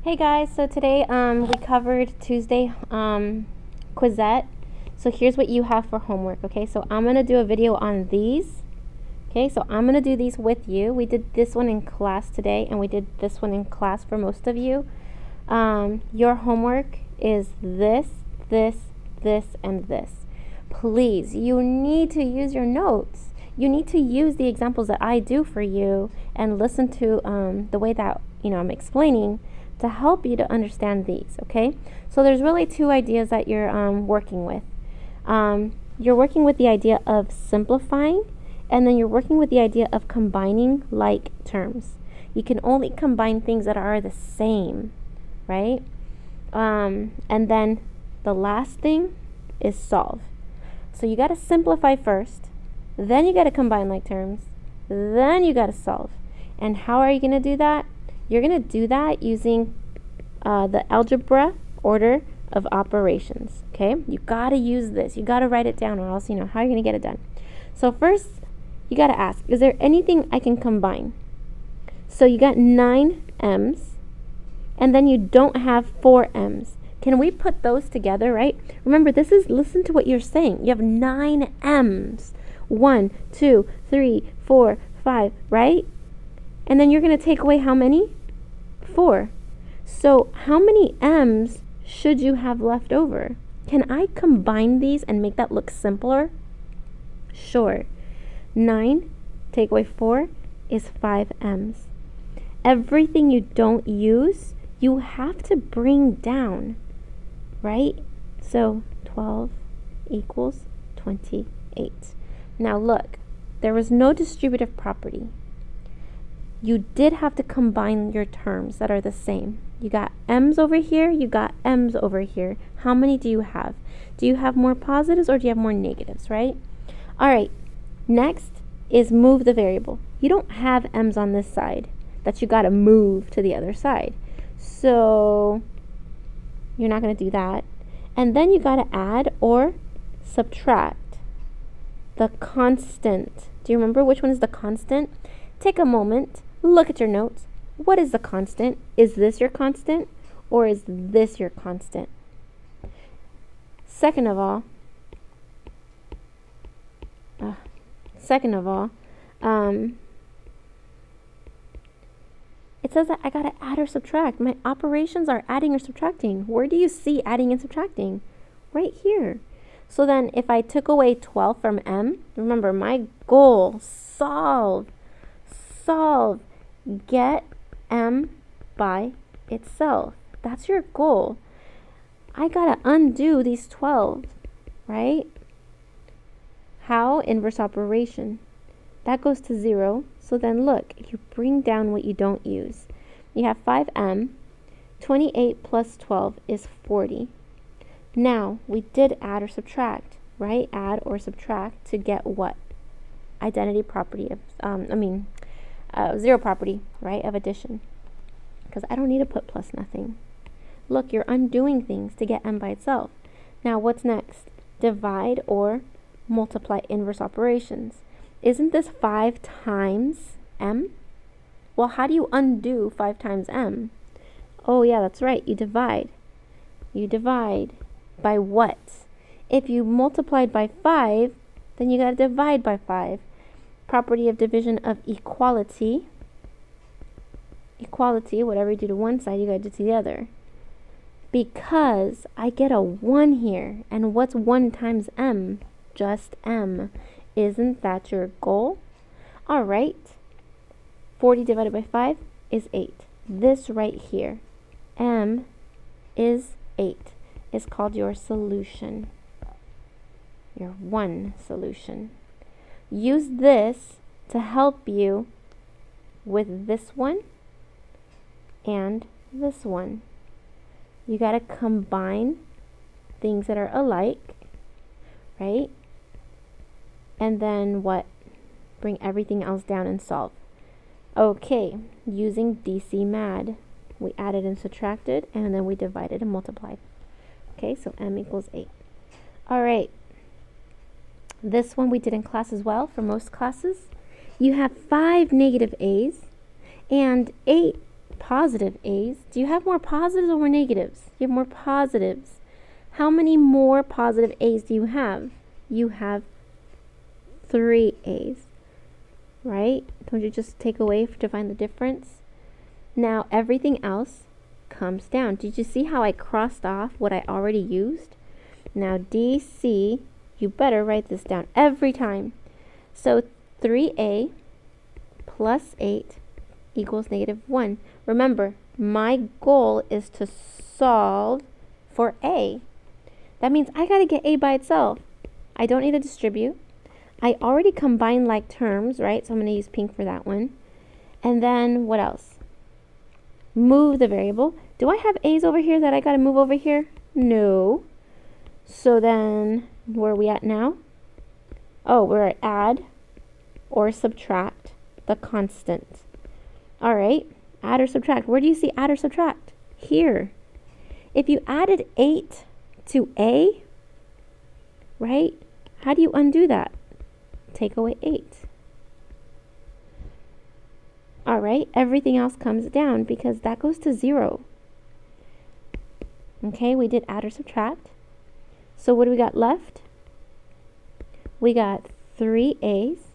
Hey guys, so today we covered Tuesday Quizzette. So here's what you have for homework, okay? So I'm going to do a video on these. Okay, so I'm going to do these with you. We did this one in class today and we did this one in class for most of you. Your homework is this, and this. Please, you need to use your notes. You need to use the examples that I do for you and listen to the way that I'm explaining to help you to understand these, okay? So there's really two ideas that you're working with. You're working with the idea of simplifying, and then you're working with the idea of combining like terms. You can only combine things that are the same, right? And then the last thing is solve. So you got to simplify first, then you got to combine like terms, then you got to solve. And how are you going to do that? You're going to do that using the algebra order of operations, okay? You got to use this. You got to write it down or else, how are you going to get it done? So first, you got to ask, is there anything I can combine? So you got 9 m's, and then you don't have 4 m's. Can we put those together, right? Remember, listen to what you're saying. You have 9 m's. 1, 2, 3, 4, 5, right? And then you're going to take away how many? 4. So how many m's should you have left over? Can I combine these and make that look simpler? Sure. 9 take away 4 is 5 m's. Everything you don't use, you have to bring down, right? So 12 equals 28. Now look, there was no distributive property. You did have to combine your terms that are the same. You got m's over here, you got m's over here. How many do you have? Do you have more positives or do you have more negatives, right? All right, next is move the variable. You don't have m's on this side that you got to move to the other side. So you're not going to do that. And then you got to add or subtract the constant. Do you remember which one is the constant? Take a moment, look at your notes. What is the constant? Is this your constant or is this your constant? Second of all, it says that I gotta add or subtract. My operations are adding or subtracting. Where do you see adding and subtracting? Right here. So then if I took away 12 from m, remember my goal, solve, get m by itself. That's your goal. I gotta undo these 12, right? How? Inverse operation. That goes to 0. So then look, you bring down what you don't use. You have 5m. 28 plus 12 is 40. Now, we did add or subtract, right? Add or subtract to get what? Identity property of, zero property, right, of addition. Because I don't need to put plus nothing. Look, you're undoing things to get m by itself. Now, what's next? Divide or multiply inverse operations. Isn't this 5 times m? Well, how do you undo 5 times m? Oh, yeah, that's right. You divide. You divide by what? If you multiplied by 5, then you got to divide by 5. Property of division of equality. Equality, whatever you do to one side, you got to do to the other. Because I get a 1 here. And what's 1 times m? Just m. Isn't that your goal? All right. 40 divided by 5 is 8. This right here, m is 8, is called your solution. Your one solution. Use this to help you with this one and this one. You got to combine things that are alike, right? And then what? Bring everything else down and solve. Okay, using DCMAD. We added and subtracted, and then we divided and multiplied. Okay, so m equals 8. All right. This one we did in class as well for most classes. You have 5 negative a's and 8 positive a's. Do you have more positives or more negatives? You have more positives. How many more positive a's do you have? You have 3 a's, right? Don't you just take away to find the difference? Now everything else comes down. Did you see how I crossed off what I already used? Now DC, you better write this down every time. So 3a plus 8 equals -1. Remember, my goal is to solve for a. That means I got to get a by itself. I don't need to distribute. I already combined like terms, right? So I'm going to use pink for that one. And then what else? Move the variable. Do I have a's over here that I got to move over here? No. So then, where are we at now? Oh, we're at add or subtract the constant. All right, add or subtract. Where do you see add or subtract? Here. If you added 8 to a, right? How do you undo that? Take away 8. All right, everything else comes down because that goes to 0. Okay, we did add or subtract. So what do we got left? We got 3 a's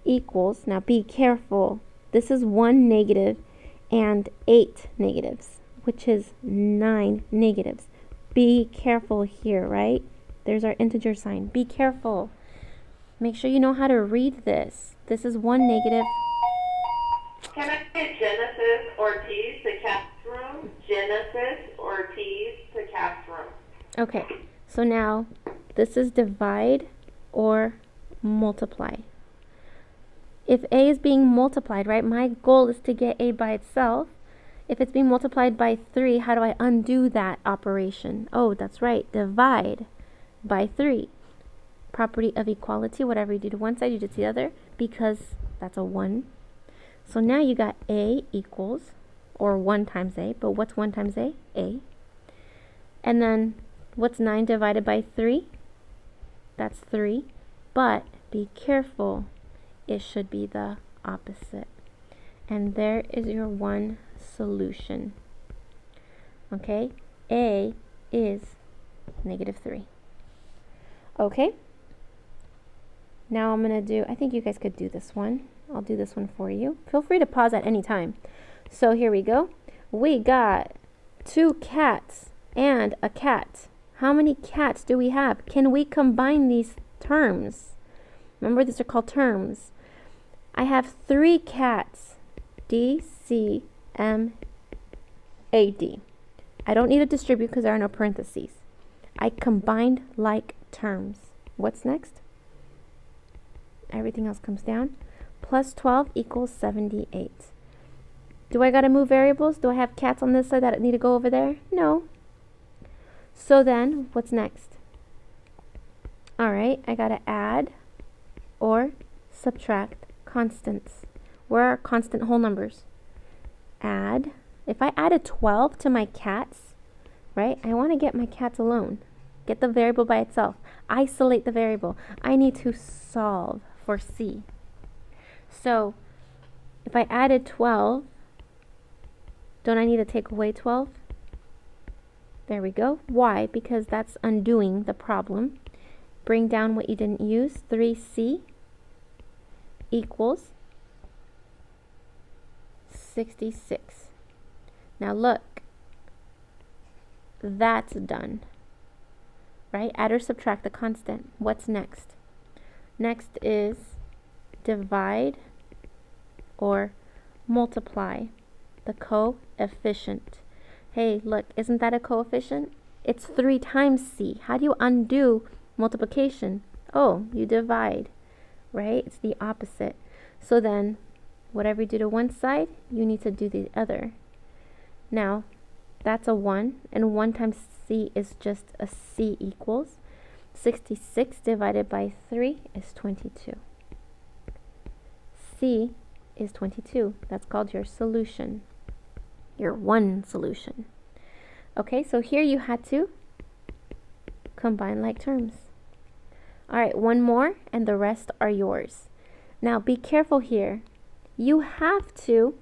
equals, now be careful, this is 1 negative and 8 negatives, which is 9 negatives. Be careful here, right? There's our integer sign. Be careful. Make sure you know how to read this. This is 1 negative. Can I get Genesis Ortiz to cast room? Genesis Ortiz to cast room. Okay, so now this is divide or multiply. If a is being multiplied, right, my goal is to get a by itself. If it's being multiplied by 3, how do I undo that operation? Oh, that's right, divide by 3. Property of equality, whatever you do to one side, you do to the other, because that's a 1. So now you got a equals, or 1 times a, but what's 1 times a? A. And then what's 9 divided by 3? That's 3. But be careful, it should be the opposite. And there is your one solution. Okay, a is -3. Okay, now I'm going to do, I think you guys could do this one. I'll do this one for you. Feel free to pause at any time. So here we go. We got 2 cats and a cat. How many cats do we have? Can we combine these terms? Remember, these are called terms. I have 3 cats. DCMAD. I don't need to distribute because there are no parentheses. I combined like terms. What's next? Everything else comes down. Plus 12 equals 78. Do I got to move variables? Do I have cats on this side that need to go over there? No. So then, what's next? All right, I got to add or subtract constants. Where are constant whole numbers? Add. If I added 12 to my cats, right, I want to get my cats alone. Get the variable by itself. Isolate the variable. I need to solve for C. So, if I added 12, don't I need to take away 12? There we go. Why? Because that's undoing the problem. Bring down what you didn't use. 3C equals 66. Now look, that's done. Right? Add or subtract the constant. What's next? Next is divide or multiply the coefficient. Hey, look, isn't that a coefficient? It's 3 times C. How do you undo multiplication? Oh, you divide, right? It's the opposite. So then, whatever you do to one side, you need to do the other. Now, that's a 1, and 1 times C is just a C equals. 66 divided by 3 is 22. C is 22. That's called your solution. Your one solution. Okay, so here you had to combine like terms. All right, one more, and the rest are yours. Now, be careful here. You have to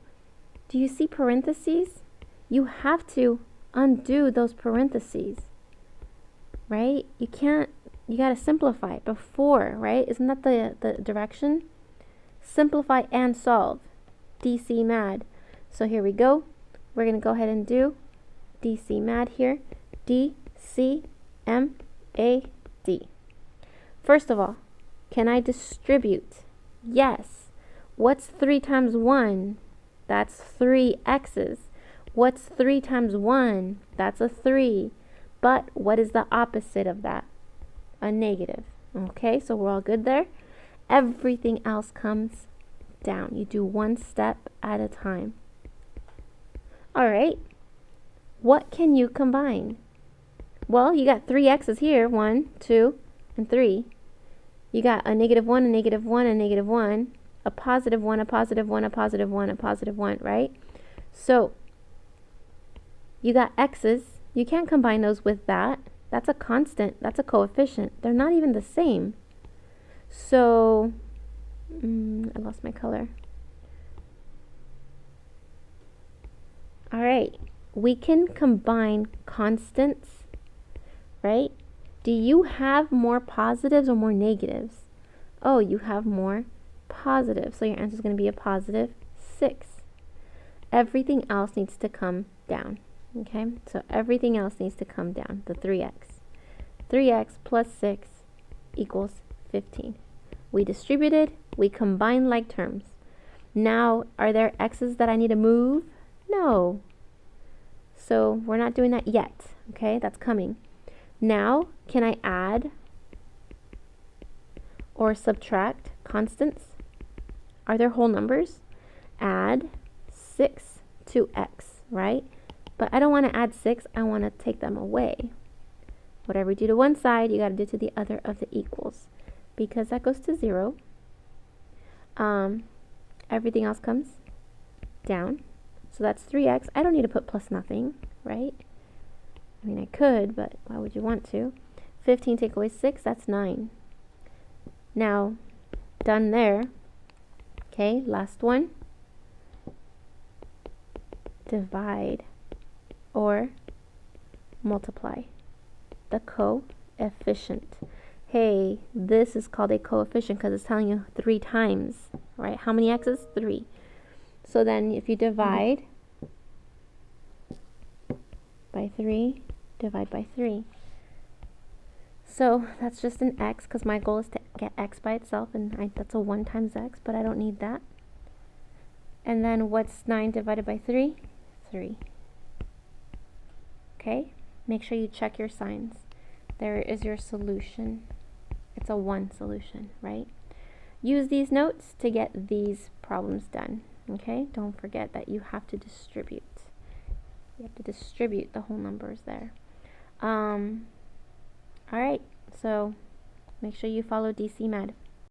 Do you see parentheses? You have to undo those parentheses, right? You gotta simplify it before, right? Isn't that the direction? Simplify and solve. DCMAD. So here we go. We're gonna go ahead and do DCMAD here. DCMAD. First of all, can I distribute? Yes. What's 3 times 1? That's 3 x's. What's 3 times 1? That's a 3. But what is the opposite of that? A negative. Okay, so we're all good there. Everything else comes down. You do one step at a time. All right. What can you combine? Well, you got 3 x's here. 1, 2, and 3. You got a negative 1, a negative 1, a negative 1, a positive 1, a positive 1, a positive 1, a positive 1, right? So you got x's. You can't combine those with that. That's a constant. That's a coefficient. They're not even the same. So, I lost my color. All right. We can combine constants, right? Do you have more positives or more negatives? Oh, you have more positives. So your answer is going to be a positive 6. Everything else needs to come down. Okay, so everything else needs to come down, the 3x. 3x plus 6 equals 15. We distributed, we combined like terms. Now, are there x's that I need to move? No. So we're not doing that yet, okay? That's coming. Now, can I add or subtract constants? Are there whole numbers? Add 6 to x, right? But I don't want to add 6, I want to take them away. Whatever you do to one side, you got to do to the other of the equals. Because that goes to 0. Everything else comes down. So that's 3x. I don't need to put plus nothing, right? I mean, I could, but why would you want to? 15 take away 6, that's 9. Now, done there. Okay, last one. Divide or multiply the coefficient. Hey, this is called a coefficient because it's telling you 3 times, right? How many x's? 3. So then if you divide by 3, divide by 3. So that's just an x because my goal is to get x by itself, and that's a 1 times x, but I don't need that. And then what's 9 divided by 3? 3. Okay, make sure you check your signs. There is your solution. It's a 1 solution, right? Use these notes to get these problems done. Okay, don't forget that you have to distribute. You have to distribute the whole numbers there. All right, so make sure you follow DCMAD.